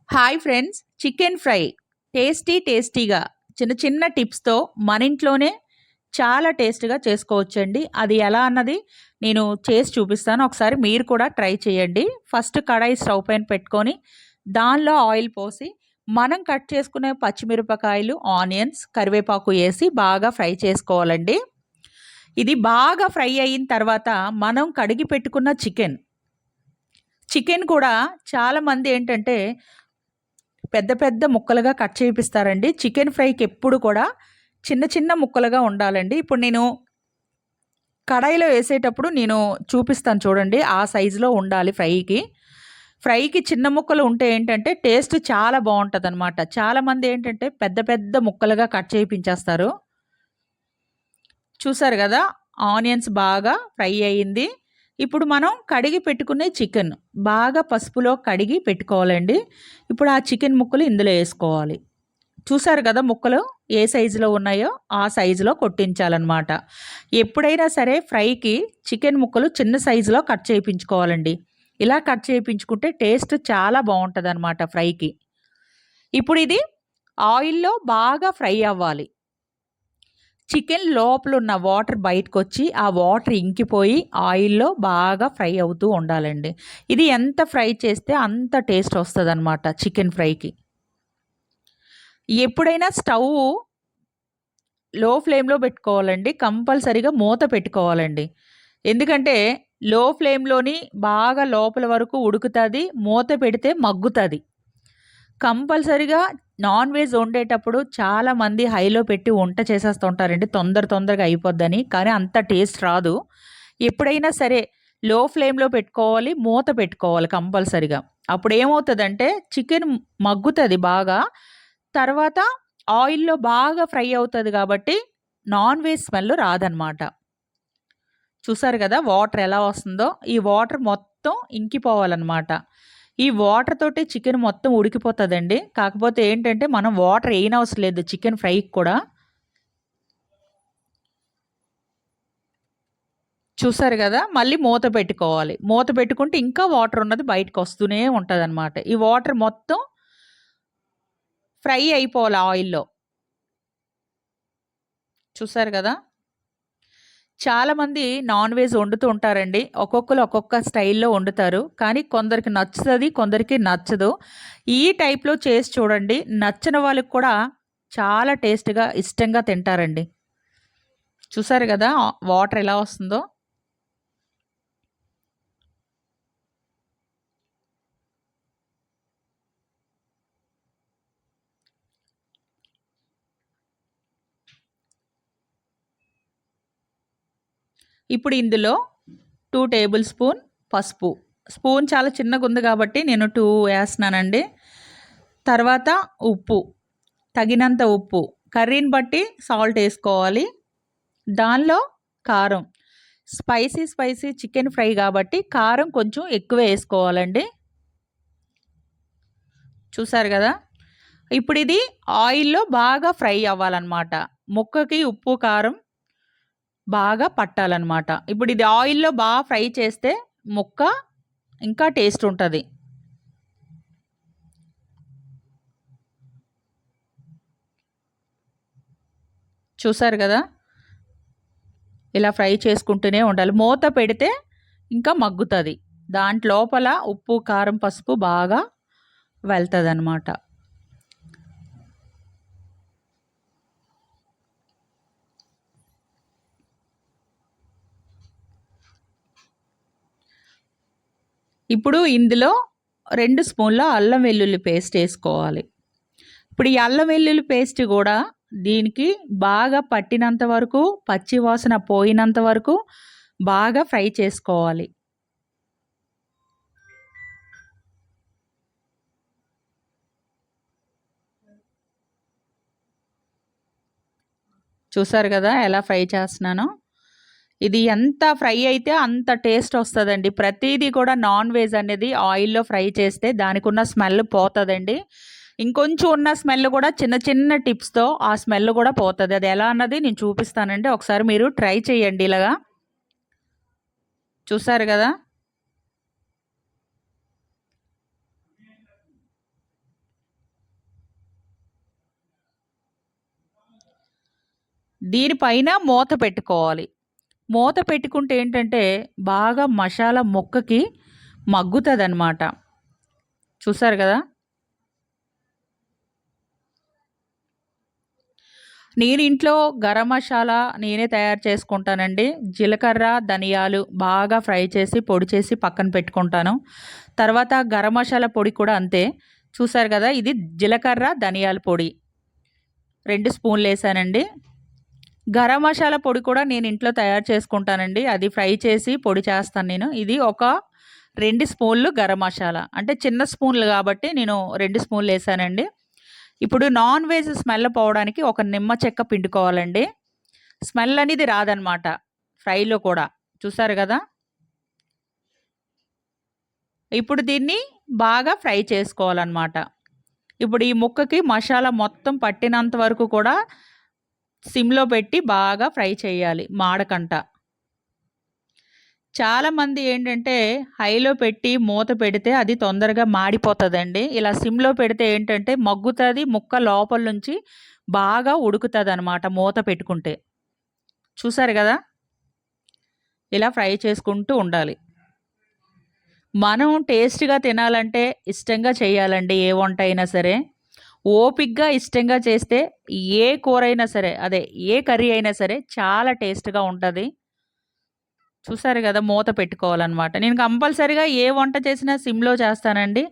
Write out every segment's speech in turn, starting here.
Hi friends, chicken fry టేస్టీగా చిన్న చిన్న టిప్స్తో మన ఇంట్లోనే చాలా టేస్ట్గా చేసుకోవచ్చండి. అది ఎలా అన్నది నేను చేసి చూపిస్తాను. ఒకసారి మీరు కూడా ట్రై చేయండి. ఫస్ట్ కడాయి స్టవ్ పైన పెట్టుకొని దానిలో ఆయిల్ పోసి మనం కట్ చేసుకునే పచ్చిమిరపకాయలు, ఆనియన్స్, కరివేపాకు వేసి బాగా ఫ్రై చేసుకోవాలండి. ఇది బాగా ఫ్రై అయిన తర్వాత మనం కడిగి పెట్టుకున్న చికెన్ కూడా చాలామంది ఏంటంటే పెద్ద పెద్ద ముక్కలుగా కట్ చేపిస్తారండి. చికెన్ ఫ్రైకి ఎప్పుడు కూడా చిన్న చిన్న ముక్కలుగా ఉండాలండి. ఇప్పుడు నేను కడాయిలో వేసేటప్పుడు నేను చూపిస్తాను చూడండి. ఆ సైజులో ఉండాలి ఫ్రైకి చిన్న ముక్కలు ఉంటే ఏంటంటే టేస్ట్ చాలా బాగుంటుందన్నమాట. చాలామంది ఏంటంటే పెద్ద పెద్ద ముక్కలుగా కట్ చేయించేస్తారు. చూసారు కదా, ఆనియన్స్ బాగా ఫ్రై అయ్యింది. ఇప్పుడు మనం కడిగి పెట్టుకునే చికెన్ బాగా పసుపులో కడిగి పెట్టుకోవాలండి. ఇప్పుడు ఆ చికెన్ ముక్కలు ఇందులో వేసుకోవాలి. చూసారు కదా, ముక్కలు ఏ సైజులో ఉన్నాయో ఆ సైజులో కొట్టించాలన్నమాట. ఎప్పుడైనా సరే ఫ్రైకి చికెన్ ముక్కలు చిన్న సైజులో కట్ చేయించుకోవాలండి. ఇలా కట్ చేయించుకుంటే టేస్ట్ చాలా బాగుంటుంది అన్నమాట ఫ్రైకి. ఇప్పుడు ఇది ఆయిల్లో బాగా ఫ్రై అవ్వాలి. చికెన్ లోపల ఉన్న వాటర్ బయటకు వచ్చి ఆ వాటర్ ఇంకిపోయి ఆయిల్లో బాగా ఫ్రై అవుతూ ఉండాలండి. ఇది ఎంత ఫ్రై చేస్తే అంత టేస్ట్ వస్తుంది అనమాట చికెన్ ఫ్రైకి. ఎప్పుడైనా స్టవ్ లో ఫ్లేమ్లో పెట్టుకోవాలండి. కంపల్సరీగా మూత పెట్టుకోవాలండి. ఎందుకంటే లో ఫ్లేమ్లోని బాగా లోపల వరకు ఉడుకుతుంది, మూత పెడితే మగ్గుతుంది. కంపల్సరీగా నాన్ వెజ్ వండేటప్పుడు చాలామంది హైలో పెట్టి వంట చేసేస్తుంటారండి, తొందరగా అయిపోద్దని. కానీ అంత టేస్ట్ రాదు. ఎప్పుడైనా సరే లో ఫ్లేమ్లో పెట్టుకోవాలి, మూత పెట్టుకోవాలి కంపల్సరీగా. అప్పుడు ఏమవుతుందంటే చికెన్ మగ్గుతుంది బాగా. తర్వాత ఆయిల్లో బాగా ఫ్రై అవుతుంది కాబట్టి నాన్ వెజ్ స్మెల్ రాదనమాట. చూసారు కదా వాటర్ ఎలా వస్తుందో. ఈ వాటర్ మొత్తం ఇంకిపోవాలన్నమాట. ఈ వాటర్ తోటి చికెన్ మొత్తం ఉడికిపోతుందండి. కాకపోతే ఏంటంటే మనం వాటర్ వేయనవసరం లేదు చికెన్ ఫ్రైకి కూడా. చూసారు కదా, మళ్ళీ మూత పెట్టుకోవాలి. మూత పెట్టుకుంటే ఇంకా వాటర్ ఉన్నది బయటకు వస్తూనే ఉంటుంది అనమాట. ఈ వాటర్ మొత్తం ఫ్రై అయిపోవాలి ఆయిల్లో. చూసారు కదా, చాలామంది నాన్ వెజ్ వండుతూ ఉంటారండి. ఒక్కొక్కరు ఒక్కొక్క స్టైల్లో వండుతారు. కానీ కొందరికి నచ్చుతుంది, కొందరికి నచ్చదు. ఈ టైప్లో చేసి చూడండి. నచ్చిన వాళ్ళకి కూడా చాలా టేస్ట్గా ఇష్టంగా తింటారండి. చూసారు కదా వాటర్ ఎలా వస్తుందో. ఇప్పుడు ఇందులో 2 టేబుల్ స్పూన్ పసుపు. స్పూన్ చాలా చిన్నగా ఉంది కాబట్టి నేను 2 వేస్తున్నానండి. తర్వాత ఉప్పు, తగినంత ఉప్పు. కర్రీని బట్టి సాల్ట్ వేసుకోవాలి. దానిలో కారం, స్పైసీ చికెన్ ఫ్రై కాబట్టి కారం కొంచెం ఎక్కువ వేసుకోవాలండి. చూసారు కదా, ఇప్పుడు ఇది ఆయిల్లో బాగా ఫ్రై అవ్వాలన్నమాట. ముక్కకి ఉప్పు కారం బాగా పట్టాలన్నమాట. ఇప్పుడు ఇది ఆయిల్లో బాగా ఫ్రై చేస్తే ముక్క ఇంకా టేస్ట్ ఉంటుంది. చూసారు కదా, ఇలా ఫ్రై చేసుకుంటూనే ఉండాలి. మూత పెడితే ఇంకా మగ్గుతుంది. దాంట్లోపల ఉప్పు కారం పసుపు బాగా వెళ్తుంది అన్నమాట. ఇప్పుడు ఇందులో 2 స్పూన్ల అల్లం వెల్లుల్లి పేస్ట్ వేసుకోవాలి. ఇప్పుడు ఈ అల్లం వెల్లుల్లి పేస్ట్ కూడా దీనికి బాగా పట్టినంత వరకు, పచ్చి వాసన పోయినంత వరకు బాగా ఫ్రై చేసుకోవాలి. చూసారు కదా ఎలా ఫ్రై చేస్తున్నానో. ఇది ఎంత ఫ్రై అయితే అంత టేస్ట్ వస్తుందండి. ప్రతిదీ కూడా నాన్ వెజ్ అనేది ఆయిల్లో ఫ్రై చేస్తే దానికి ఉన్న స్మెల్ పోతుందండి. ఇంకొంచెం ఉన్న స్మెల్ కూడా చిన్న చిన్న టిప్స్తో ఆ స్మెల్ కూడా పోతుంది. అది ఎలా అన్నది నేను చూపిస్తానండి. ఒకసారి మీరు ట్రై చేయండి ఇలాగా. చూసారు కదా, దీనిపైన మూత పెట్టుకోవాలి. మూత పెట్టుకుంటే ఏంటంటే బాగా మసాలా ముక్కకి మగ్గుతదనమాట. చూసారు గదా! నేను ఇంట్లో గరం మసాలా నేనే తయారు చేసుకుంటానండి. జీలకర్ర, ధనియాలు బాగా ఫ్రై చేసి, పొడి చేసి పక్కన పెట్టుకుంటాను. తర్వాత గరం మసాలా పొడి కూడా అంతే. చూసారు గదా! ఇది జీలకర్ర, ధనియాల పొడి 2 స్పూన్‌లేసానండి. గరం మసాలా పొడి కూడా నేను ఇంట్లో తయారు చేసుకుంటానండి. అది ఫ్రై చేసి పొడి చేస్తాను నేను. ఇది ఒక 2 స్పూన్లు గరం మసాలా. అంటే చిన్న స్పూన్లు గాబట్టి నేను 2 స్పూన్‌లేసానండి. ఇప్పుడు నాన్ వెజ్ స్మెల్ పోవడానికి ఒక నిమ్మ చెక్క పిండుకోవాలండి. స్మెల్ అనేది రాదనమాట ఫ్రైలో కూడా. చూసారు గదా! ఇప్పుడు దీన్ని బాగా ఫ్రై చేసుకోవాలనమాట. ఇప్పుడు ఈ ముక్కకి మసాలా మొత్తం పట్టినంత వరకు కూడా సిమ్‌లో పెట్టి బాగా ఫ్రై చేయాలి మాడకంట. చాలామంది ఏంటంటే హైలో పెట్టి మూత పెడితే అది తొందరగా మాడిపోతదండి. ఇలా సిమ్‌లో పెడితే ఏంటంటే మగ్గుతది, ముక్క లోపల నుంచి బాగా ఉడుకుతదనమాట మూత పెట్టుకుంటే. చూసారు గదా! ఇలా ఫ్రై చేసుకుంటూ ఉండాలి. మనం టేస్ట్‌గా తినాలంటే ఇష్టంగా చేయాలండి ఏ వంట అయినా సరే. ఓపికగా ఇష్టంగా చేస్తే ఏ కూరైనా సరే అదే ఏ కర్రీ అయినా సరే చాలా టేస్ట్‌గా ఉంటది. చూసారు గదా! మూత పెట్టుకోవాలనమాట. నేను కంపల్సరీగా ఏ వంట చేసినా సిమ్‌లో చేస్తానండి.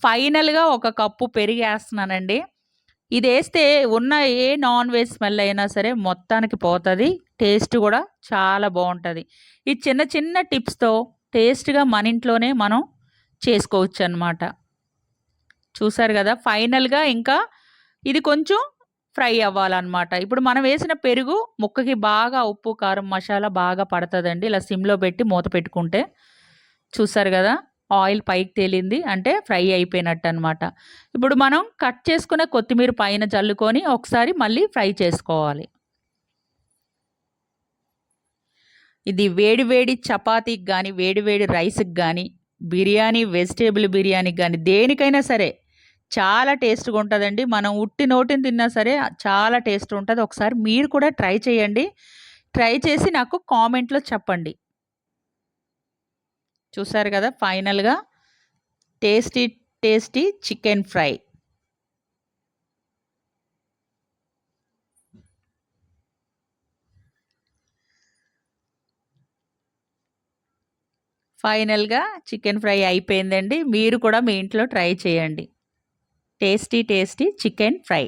ఫైనల్‌గా ఒక కప్పు పెరిగేస్తున్నానండి. ఇదేస్తే ఉన్న ఏ నాన్ వెజ్ స్మెల్ అయినా సరే మొత్తానికి పోతది. టేస్ట్ గూడా చాలా బావుంటది. ఈ చిన్న చిన్న టిప్స్‌తో టేస్ట్‌గా మన ఇంట్లోనే మనం చేసుకోవచ్చనమాట. చూసారు గదా! ఫైనల్‌గా ఇంకా ఇది కొంచెం ఫ్రై అవ్వాలనమాట. ఇప్పుడు మనం వేసిన పెరుగు ముక్కకి బాగా ఉప్పు, కారం, మసాలా బాగా పడతదండి. ఇలా సిమ్‌లో పెట్టి మూత పెట్టుకుంటే. చూసారు గదా! ఆయిల్ పైకి తేలింది. అంటే ఫ్రై అయిపోయినట్టనమాట. ఇప్పుడు మనం కట్ చేసుకున్న కొత్తిమీర పైన జల్లుకొని ఒకసారి మళ్ళీ ఫ్రై చేసుకోవాలి. ఇది వేడి వేడి చపాతీకి గానీ, వేడి వేడి రైస్‌కి గానీ, బిర్యానీ, వెజిటబుల్ బిర్యానీకి గానీ దేనికైనా సరే చాలా టేస్ట్‌గా ఉంటదండి. మనం ఉట్టి నోటిన తిన్నా సరే చాలా టేస్ట్ ఉంటది. ఒకసారి మీరు కూడా ట్రై చేయండి. ట్రై చేసి నాకు కామెంట్‌లో చెప్పండి. చూసారు గదా! ఫైనల్‌గా టేస్టీ, టేస్టీ చికెన్ ఫ్రై. ఫైనల్‌గా చికెన్ ఫ్రై అయిపోయిందండి. మీరు కూడా మీ ఇంట్లో ట్రై చేయండి. Tasty, tasty chicken fry.